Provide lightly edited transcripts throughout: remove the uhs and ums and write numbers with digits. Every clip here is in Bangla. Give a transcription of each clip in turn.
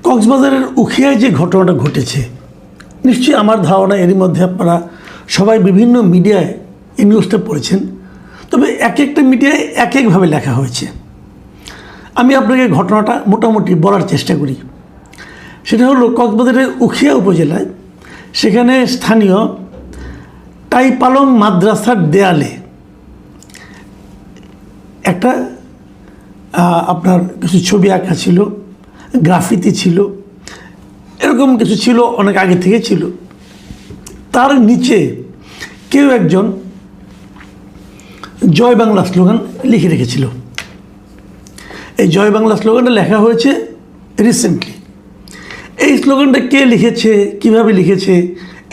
কক্সবাজারের উখিয়ায় যে ঘটনাটা ঘটেছে, নিশ্চয়ই আমার ধারণা এরই মধ্যে আপনারা সবাই বিভিন্ন মিডিয়ায় এই নিউজটা পড়েছেন। তবে এক একটা মিডিয়ায় এক একভাবে লেখা হয়েছে। আমি আপনাকে ঘটনাটা মোটামুটি বলার চেষ্টা করি। সেটা হলো কক্সবাজারের উখিয়া উপজেলায়, সেখানে স্থানীয় টাইপালং মাদ্রাসার দেয়ালে একটা আপনার কিছু ছবি আঁকা ছিল, গ্রাফিতি ছিল, এরকম কিছু ছিল, অনেক আগে থেকে ছিল। তার নিচে কেউ একজন জয় বাংলা স্লোগান লিখে রেখেছিল। এই জয় বাংলা স্লোগানটা লেখা হয়েছে রিসেন্টলি। এই স্লোগানটা কে লিখেছে, কিভাবে লিখেছে,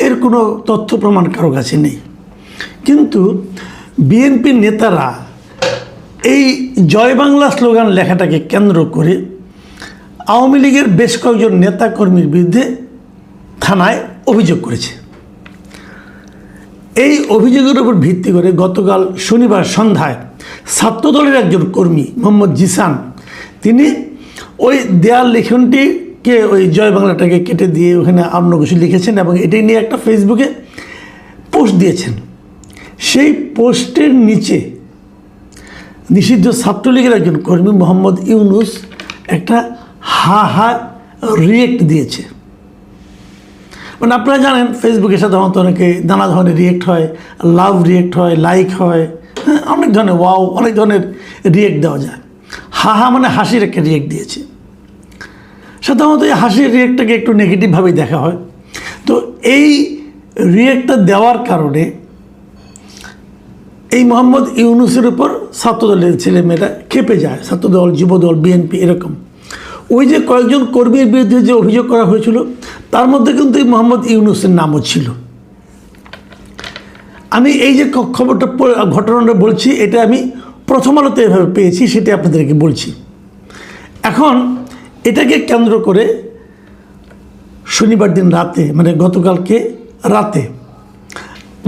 এর কোনো তথ্য প্রমাণ কারো কাছে নেই। কিন্তু বিএনপির নেতারা এই জয় বাংলা স্লোগান লেখাটাকে কেন্দ্র করে আওয়ামী লীগের বেশ কয়েকজন নেতাকর্মীর বিরুদ্ধে থানায় অভিযোগ করেছে। এই অভিযোগের উপর ভিত্তি করে গতকাল শনিবার সন্ধ্যায় ছাত্রদলের একজন কর্মী মোহাম্মদ জিসান, তিনি ওই দেয়াল লিখনটিকে, ওই জয় বাংলাটাকে কেটে দিয়ে ওখানে অন্য কিছু লিখেছেন এবং এটাই নিয়ে একটা ফেসবুকে পোস্ট দিয়েছেন। সেই পোস্টের নিচে নিষিদ্ধ ছাত্রলীগের একজন কর্মী মোহাম্মদ ইউনুস একটা হা রিয়েক্ট দিয়েছে। মানে আপনারা জানেন ফেসবুকে সাধারণত অনেকে নানা ধরনের রিয়েক্ট হয়, লাভ রিয়েক্ট হয়, লাইক হয়, হ্যাঁ, অনেক ধরনের ওয়াও, অনেক ধরনের রিয়েক্ট দেওয়া যায়। হা মানে হাসির একটা রিয়েক্ট দিয়েছে। সাধারণত এই হাসির রিয়েক্টটাকে একটু নেগেটিভভাবেই দেখা হয়। তো এই রিয়েক্টটা দেওয়ার কারণে এই মোহাম্মদ ইউনুসের উপর ছাত্রদলের ছেলেমেয়েরা খেপে যায়। ছাত্রদল, যুবদল, বিএনপি, এরকম ওই যে কয়েকজন কর্মীর বিরুদ্ধে যে অভিযোগ করা হয়েছিল তার মধ্যে কিন্তু এই মোহাম্মদ ইউনুসের নামও ছিল। আমি এই যে খবরটা, ঘটনাটা বলছি, এটা আমি প্রথম আলোতে এভাবে পেয়েছি, সেটা আপনাদেরকে বলছি। এখন এটাকে কেন্দ্র করে শনিবার দিন রাতে, মানে গতকালকে রাতে,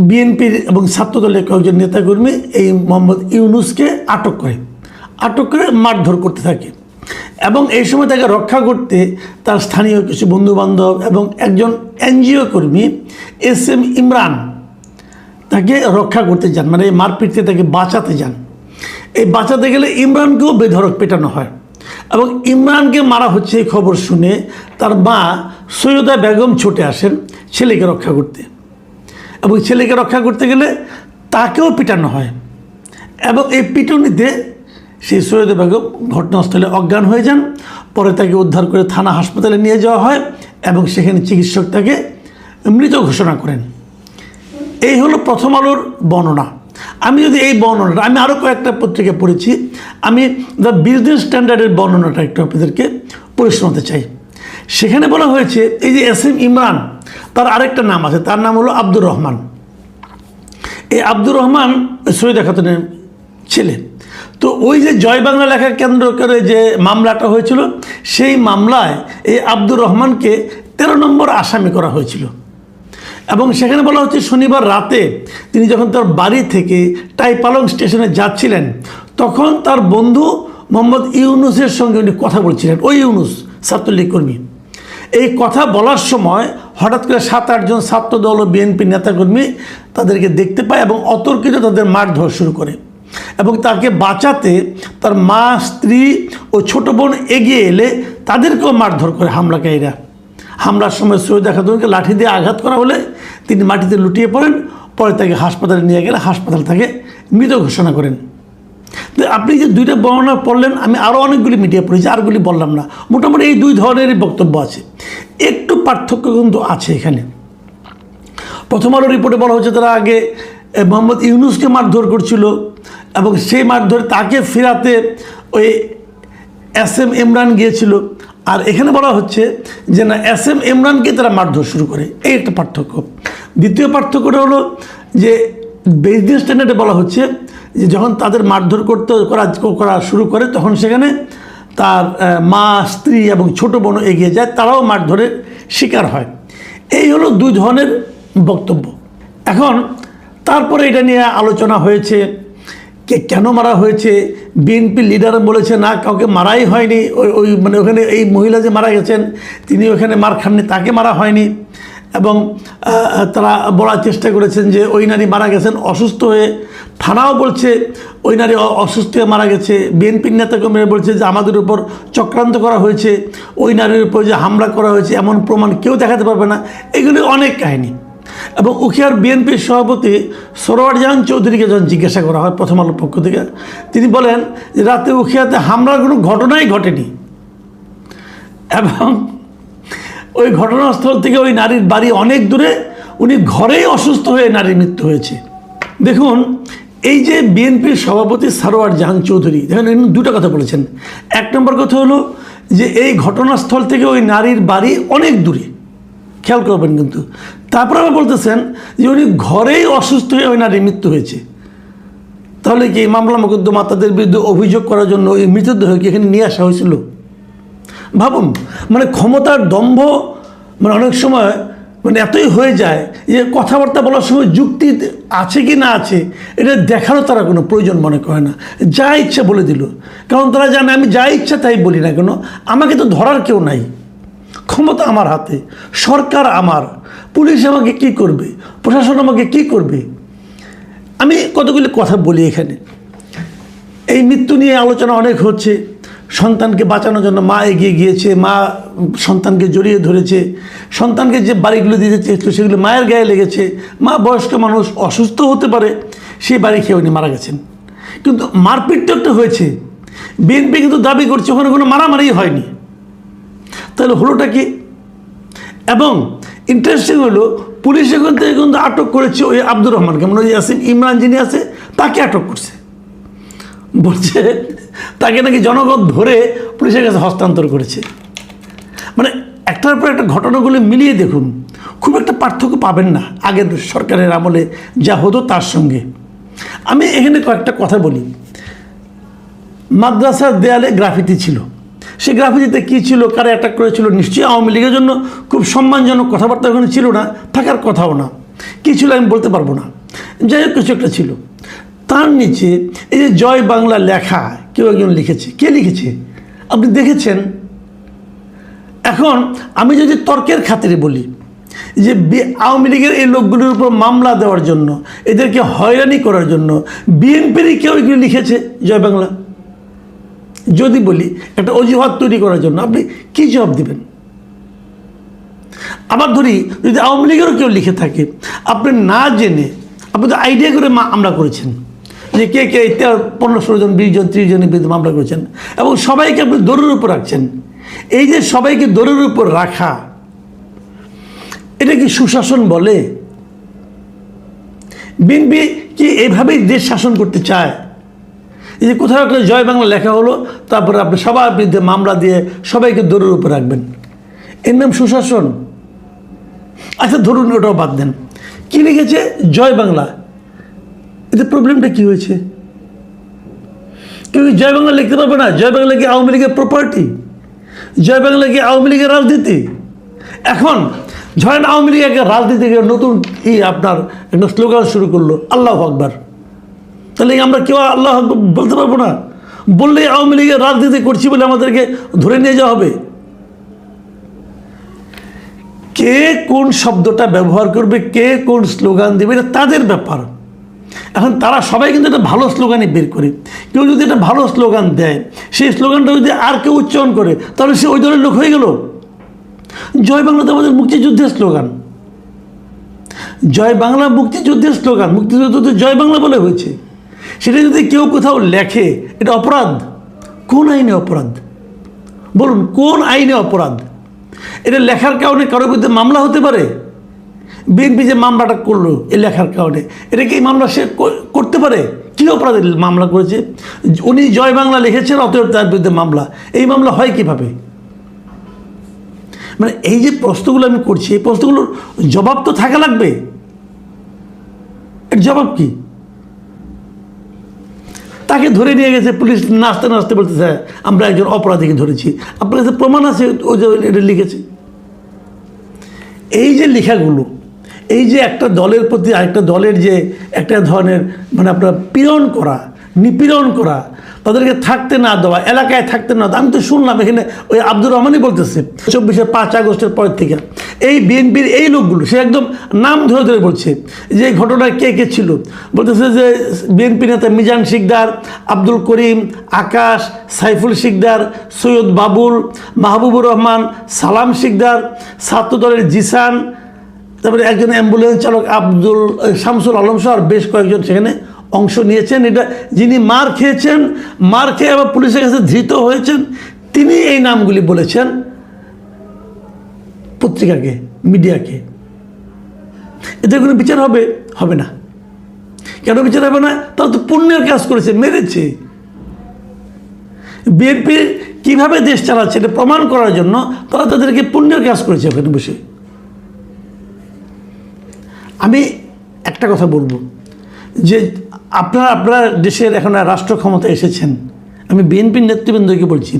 বিএনপির এবং ছাত্রদলের কয়েকজন নেতাকর্মী এই মোহাম্মদ ইউনুসকে আটক করে মারধর করতে থাকে এবং এই সময় তাকে রক্ষা করতে তার স্থানীয় কিছু বন্ধুবান্ধব এবং একজন এনজিও কর্মী SM ইমরান তাকে রক্ষা করতে যান, মানে এই মারপিটতে তাকে বাঁচাতে যান। এই বাঁচাতে গেলে ইমরানকেও বেধড়ক পেটানো হয় এবং ইমরানকে মারা হচ্ছে এই খবর শুনে তার মা সৈয়দা বেগম ছুটে আসেন ছেলেকে রক্ষা করতে, এবং ছেলেকে রক্ষা করতে গেলে তাকেও পিটানো হয় এবং এই পিটুনিতে সেই সৈয়দা বেগম ঘটনাস্থলে অজ্ঞান হয়ে যান। পরে তাকে উদ্ধার করে থানা হাসপাতালে নিয়ে যাওয়া হয় এবং সেখানে চিকিৎসক তাকে মৃত ঘোষণা করেন। এই হলো প্রথম আলোর বর্ণনা। আমি যদি এই বর্ণনাটা, আমি আরও কয়েকটা পত্রিকা পড়েছি, আমি দ্য বিজনেস স্ট্যান্ডার্ডের বর্ণনাটা একটু আপনাদেরকে পড়ে শোনাতে চাই। সেখানে বলা হয়েছে এই যে SM ইমরান, তার আরেকটা নাম আছে, তার নাম হলো আব্দুর রহমান। এই আব্দুর রহমান সৈয়দা খাতুনের ছেলে। তো ওই যে জয় বাংলা লেখা কেন্দ্র করে যে মামলাটা হয়েছিল, সেই মামলায় এই আব্দুর রহমানকে 13 নম্বর আসামি করা হয়েছিল এবং সেখানে বলা হচ্ছে শনিবার রাতে তিনি যখন তার বাড়ি থেকে টাইপালং স্টেশনে যাচ্ছিলেন তখন তার বন্ধু মোহাম্মদ ইউনুসের সঙ্গে উনি কথা বলছিলেন। ওই ইউনুস ছাত্রলীগ কর্মী। এই কথা বলার সময় হঠাৎ করে 7-8 জন ছাত্রদল ও বিএনপি নেতাকর্মী তাদেরকে দেখতে পায় এবং অতর্কিত তাদের মারধর শুরু করে এবং তাকে বাঁচাতে তার মা, স্ত্রী ও ছোট বোন এগিয়ে এলে তাদেরকেও মারধর করে হামলাকারীরা। হামলার সময় সৈয়দা খাতুনকে লাঠি দিয়ে আঘাত করা হলে তিনি মাটিতে লুটিয়ে পড়েন। পরে তাকে হাসপাতালে নিয়ে গেলে হাসপাতাল তাকে মৃত ঘোষণা করেন। আপনি যে দুইটা বর্ণনা পড়লেন, আমি আরও অনেকগুলি মিডিয়া পড়েছি, আরগুলি বললাম না। মোটামুটি এই দুই ধরনেরই বক্তব্য আছে, একটু পার্থক্য কিন্তু আছে এখানে। প্রথম আলো রিপোর্টে বলা হচ্ছে তারা আগে মোহাম্মদ ইউনুসকে মারধর করছিল এবং সেই মারধর তাকে ফেরাতে ওই SM ইমরান গিয়েছিল। আর এখানে বলা হচ্ছে যে না, SM ইমরানকে তারা মারধর শুরু করে। এই একটা পার্থক্য। দ্বিতীয় পার্থক্যটা হলো যে বিজনেস স্ট্যান্ডার্ডে বলা হচ্ছে যে যখন তাদের মারধর করা শুরু করে তখন সেখানে তার মা, স্ত্রী এবং ছোট বোনও এগিয়ে যায়, তারাও মারধরের শিকার হয়। এই হলো দুই ধরনের বক্তব্য। এখন তারপরে এটা নিয়ে আলোচনা হয়েছে কেন মারা হয়েছে, বিএনপি লিডার বলেছে না কাউকে মারাই হয়নি, ওই মানে ওখানে এই মহিলা যে মারা গেছেন তিনি ওখানে মার খাননি, তাকে মারা হয়নি। এবং তারা বলার চেষ্টা করেছেন যে ওই নারী মারা গেছেন অসুস্থ হয়ে, থানাও বলছে ওই নারী অসুস্থ হয়ে মারা গেছে। বিএনপির নেতাকর্মীরা বলছে যে আমাদের উপর চক্রান্ত করা হয়েছে, ওই নারীর উপর যে হামলা করা হয়েছে এমন প্রমাণ কেউ দেখাতে পারবে না। এগুলি অনেক কাহিনী। এবং উখিয়ার বিএনপির সভাপতি সরোয়ার জাহান চৌধুরীকে যখন জিজ্ঞাসা করা হয় প্রথম আলোর পক্ষ থেকে, তিনি বলেন যে রাতে উখিয়াতে হামলার কোনো ঘটনাই ঘটেনি এবং ওই ঘটনাস্থল থেকে ওই নারীর বাড়ি অনেক দূরে, উনি ঘরেই অসুস্থ হয়ে নারীর মৃত্যু হয়েছে। দেখুন, এই যে বিএনপির সভাপতি সরোয়ার জাহান চৌধুরী দেখেন দুটো কথা বলেছেন। এক নম্বর কথা হলো যে এই ঘটনাস্থল থেকে ওই নারীর বাড়ি অনেক দূরে, খেয়াল করবেন কিন্তু। তারপর আবার বলতেছেন যে উনি ঘরেই অসুস্থ হয়ে ওই নারীর মৃত্যু হয়েছে। তাহলে কি এই মামলা মোকদ্দমা তাদের বিরুদ্ধে অভিযোগ করার জন্য ওই মৃতদেহকে এখানে নিয়ে আসা হয়েছিল? ভাবুন, মানে ক্ষমতার দম্ভ মানে অনেক সময় মানে এতই হয়ে যায় যে কথাবার্তা বলার সময় যুক্তি আছে কি না আছে এটা দেখারও তারা কোনো প্রয়োজন মনে করে না, যা ইচ্ছা বলে দিল। কারণ তারা জানে আমি যা ইচ্ছা তাই বলি না কেন, আমাকে তো ধরার কেউ নাই, ক্ষমতা আমার হাতে, সরকার আমার, পুলিশ আমাকে কি করবে, প্রশাসন আমাকে কি করবে। আমি কতগুলি কথা বলি এখানে। এই মৃত্যু নিয়ে আলোচনা অনেক হচ্ছে, সন্তানকে বাঁচানোর জন্য মা এগিয়ে গিয়েছে, মা সন্তানকে জড়িয়ে ধরেছে, সন্তানকে যে বাড়িগুলো দিতে চেয়েছিল সেগুলো মায়ের গায়ে লেগেছে, মা বয়স্ক মানুষ অসুস্থ হতে পারে, সেই বাড়ি খেয়ে উনি মারা গেছেন। কিন্তু মারপিট তো একটা হয়েছে, বিএনপি কিন্তু দাবি করছে ওখানে কোনো মারামারি হয়নি। তাহলে হলোটা কি? এবং ইন্টারেস্টিং হলো পুলিশ এখান থেকে কিন্তু আটক করেছে ওই আব্দুর রহমানকে, মানে ওই ইয়াসিন ইমরান যিনি আছে তাকে আটক করছে, বলছে তাকে নাকি জনগণ ধরে পুলিশের কাছে হস্তান্তর করেছে। মানে একটার পর একটা ঘটনাগুলো মিলিয়ে দেখুন, খুব একটা পার্থক্য পাবেন না আগের সরকারের আমলে যা হতো তার সঙ্গে। আমি এখানে কয়েকটা কথা বলি। মাদ্রাসার দেয়ালে গ্রাফিতি ছিল, সেই গ্রাফিতিতে কী ছিল, কারা অ্যাটাক করেছিল, নিশ্চয়ই আওয়ামী লীগের জন্য খুব সম্মানজনক কথাবার্তা ওখানে ছিল না, থাকার কথাও না। কী ছিল আমি বলতে পারবো না, যাই হোক কিছু একটা ছিল। তার নিচে এই যে জয় বাংলা লেখা কেউ একজন লিখেছে, কে লিখেছে আপনি দেখেছেন? এখন আমি যদি তর্কের খাতিরে বলি যে আওয়ামী লীগের এই লোকগুলির উপর মামলা দেওয়ার জন্য, এদেরকে হয়রানি করার জন্য বিএনপিরই কেউ এগুলো লিখেছে জয় বাংলা, যদি বলি একটা অজুহাত তৈরি করার জন্য, আপনি কী জবাব দেবেন? আবার ধরি যদি আওয়ামী লীগেরও কেউ লিখে থাকে, আপনি না জেনে আপনি তো আইডিয়া করে মামলা করেছেন যে কে কে 15-16 জন 20 জন 30 জনের বিরুদ্ধে মামলা করেছেন এবং সবাইকে আপনি দৌড়ের উপর রাখছেন। এই যে সবাইকে দৌড়ের উপর রাখা, এটা কি সুশাসন বলে? বিএনপি কি এভাবেই দেশ শাসন করতে চায়? এই যে কোথাও একটা জয় বাংলা লেখা হলো, তারপরে আপনি সবার বিরুদ্ধে মামলা দিয়ে সবাইকে দৌড়ের উপর রাখবেন, এর নাম সুশাসন? আচ্ছা ধরুন ওটাও বাদ দেন, কী লিখেছে জয় বাংলা, এতে প্রবলেমটা কী হয়েছে? কেউ জয় বাংলা লিখতে পারবে না? জয় বাংলা কি আওয়ামী লীগের প্রপার্টি? জয় বাংলা কি আওয়ামী লীগের রাজনীতি? এখন ধরেন আওয়ামী লীগ একটা রাজনীতিকে নতুন আপনার একটা স্লোগান শুরু করলো, আল্লাহু আকবার, তাহলে আমরা কেউ আল্লাহ বলতে পারবো না? বললেই আওয়ামী লীগের রাজনীতি করছি বলে আমাদেরকে ধরে নিয়ে যাওয়া হবে? কে কোন শব্দটা ব্যবহার করবে, কে কোন স্লোগান দেবে, এটা তাদের ব্যাপার। এখন তারা সবাই কিন্তু একটা ভালো স্লোগানই বের করে, কেউ যদি একটা ভালো স্লোগান দেয়, সেই স্লোগানটা যদি আর কেউ উচ্চারণ করে তাহলে সে ওই দলের লোক হয়ে গেল। জয় বাংলা তো আমাদের মুক্তিযুদ্ধের স্লোগান, জয় বাংলা মুক্তিযুদ্ধের স্লোগান, মুক্তিযুদ্ধ তো জয় বাংলা বলে হয়েছে। সেটা যদি কেউ কোথাও লেখে, এটা অপরাধ? কোন আইনে অপরাধ বলুন, কোন আইনে অপরাধ? এটা লেখার কারণে কারোর বিরুদ্ধে মামলা হতে পারে? বিএনপি যে মামলাটা করলো এই লেখার কারণে, এটা কি এই মামলা সে করতে পারে? কী অপরাধে মামলা করেছে? উনি জয় বাংলা লিখেছেন, অতএব তার বিরুদ্ধে মামলা। এই মামলা হয় কীভাবে? মানে এই যে প্রশ্নগুলো আমি করছি, এই প্রশ্নগুলোর জবাব তো থাকা লাগবে। এর জবাব কি? তাকে ধরে নিয়ে গেছে পুলিশ, নাচতে নাচতে বলতেছে আমরা একজন অপরাধীকে ধরেছি। আপনার কাছে প্রমাণ আছে ও যে এটা লিখেছে? এই যে লেখাগুলো, এই যে একটা দলের প্রতি আরেকটা দলের যে একটা ধরনের মানে আপনার পীড়ন করা, নিপীড়ন করা, তাদেরকে থাকতে না দেওয়া, এলাকায় থাকতে না দেওয়া। আমি তো শুনলাম এখানে ওই আব্দুর রহমানই বলতেছে 5 আগস্টের পর থেকে এই বিএনপির এই লোকগুলো, সে একদম নাম ধরে ধরে বলছে যে এই ঘটনায় কে কে ছিল। বলতেছে যে বিএনপি নেতা মিজান শিকদার, আব্দুল করিম, আকাশ, সাইফুল শিকদার, সৈয়দ বাবুল, মাহবুবুর রহমান, সালাম শিকদার, ছাত্রদলের জিসান, তারপরে একজন অ্যাম্বুলেন্স চালক আব্দুল শামসুল আলম সহ আর বেশ কয়েকজন সেখানে অংশ নিয়েছেন। এটা যিনি মার খেয়েছেন, মার খেয়ে আবার পুলিশের কাছে ধৃত হয়েছেন, তিনি এই নামগুলি বলেছেন পত্রিকাকে, মিডিয়াকে। এদের কোনো বিচার হবে? হবে না। কেন বিচার হবে না? তারা তো পুণ্যের কাজ করেছে, মেরেছে। বিএনপি কিভাবে দেশ চালাচ্ছে এটা প্রমাণ করার জন্য তারা তাদেরকে পুণ্যের কাজ করেছে ওখানে বসে। আমি একটা কথা বলবো যে আপনারা দেশের এখন রাষ্ট্র ক্ষমতা এসেছেন, আমি বিএনপির নেতৃবৃন্দকে বলছি,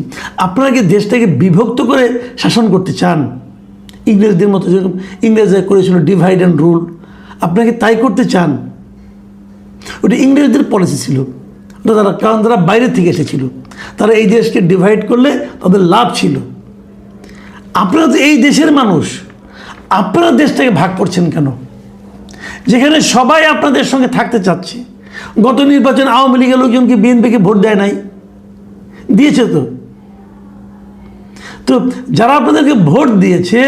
আপনারা কি দেশটাকে বিভক্ত করে শাসন করতে চান? ইংরেজদের মতো, যেরকম ইংরেজরা করেছিল ডিভাইড অ্যান্ড রুল, আপনাকে তাই করতে চান? ওটা ইংরেজদের পলিসি ছিল, ওটা কারণ তারা বাইরে থেকে এসেছিল, তারা এই দেশকে ডিভাইড করলে তাদের লাভ ছিল। আপনারা তো এই দেশের মানুষ, আপনারা দেশটাকে ভাগ করছেন কেন? যেখানে সবাই আপনাদের সঙ্গে থাকতে চাচ্ছে। গত নির্বাচন আওয়ামী লীগের লোকজনকে বিএনপিকে ভোট দেয় নাই, দিয়েছে তো। তো যারা আপনাদেরকে ভোট দিয়েছে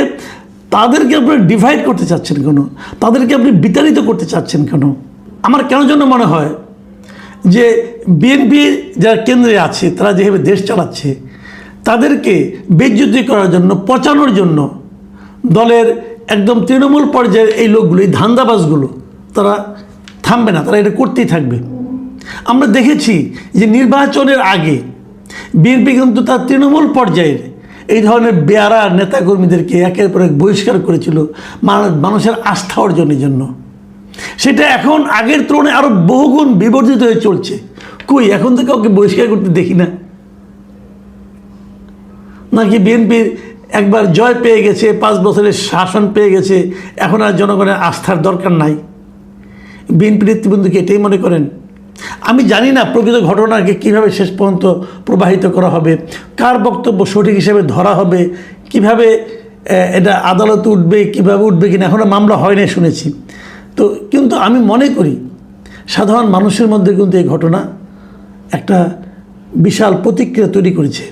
তাদেরকে আপনারা ডিভাইড করতে চাচ্ছেন কেন? তাদেরকে আপনি বিতাড়িত করতে চাচ্ছেন কেন? আমার কেন জন্য মনে হয় যে বিএনপি যারা কেন্দ্রে আছে, তারা যেভাবে দেশ চালাচ্ছে, তাদেরকে বেইজ্জতি করার জন্য, পচানোর জন্য দলের একদম তৃণমূল পর্যায়ের এই লোকগুলো, এই ধান্দাবাজগুলো, তারা থামবে না, তারা এটা করতেই থাকবে। আমরা দেখেছি যে নির্বাচনের আগে বিএনপি কিন্তু তার তৃণমূল পর্যায়ের এই ধরনের বেয়ারা নেতাকর্মীদেরকে একের পর এক বহিষ্কার করেছিল মানুষের আস্থা অর্জনের জন্য। সেটা এখন আগের তুলনায় আরও বহুগুণ বিবর্ধিত হয়ে চলছে। কই, এখন তো কাউকে বহিষ্কার করতে দেখি না। নাকি বিএনপির একবার জয় পেয়ে গেছে, 5 বছরের শাসন পেয়ে গেছে, এখন আর জনগণের আস্থার দরকার নাই? বিএনপি নেতৃবৃন্দকে এটাই মনে করেন? আমি জানি না প্রকৃত ঘটনাকে কীভাবে শেষ পর্যন্ত প্রবাহিত করা হবে, কার বক্তব্য সঠিক হিসেবে ধরা হবে, কিভাবে এটা আদালতে উঠবে, কীভাবে উঠবে কিনা, এখনও মামলা হয় না শুনেছি তো। কিন্তু আমি মনে করি সাধারণ মানুষের মধ্যে কিন্তু এই ঘটনা একটা বিশাল প্রতিক্রিয়া তৈরি করেছে।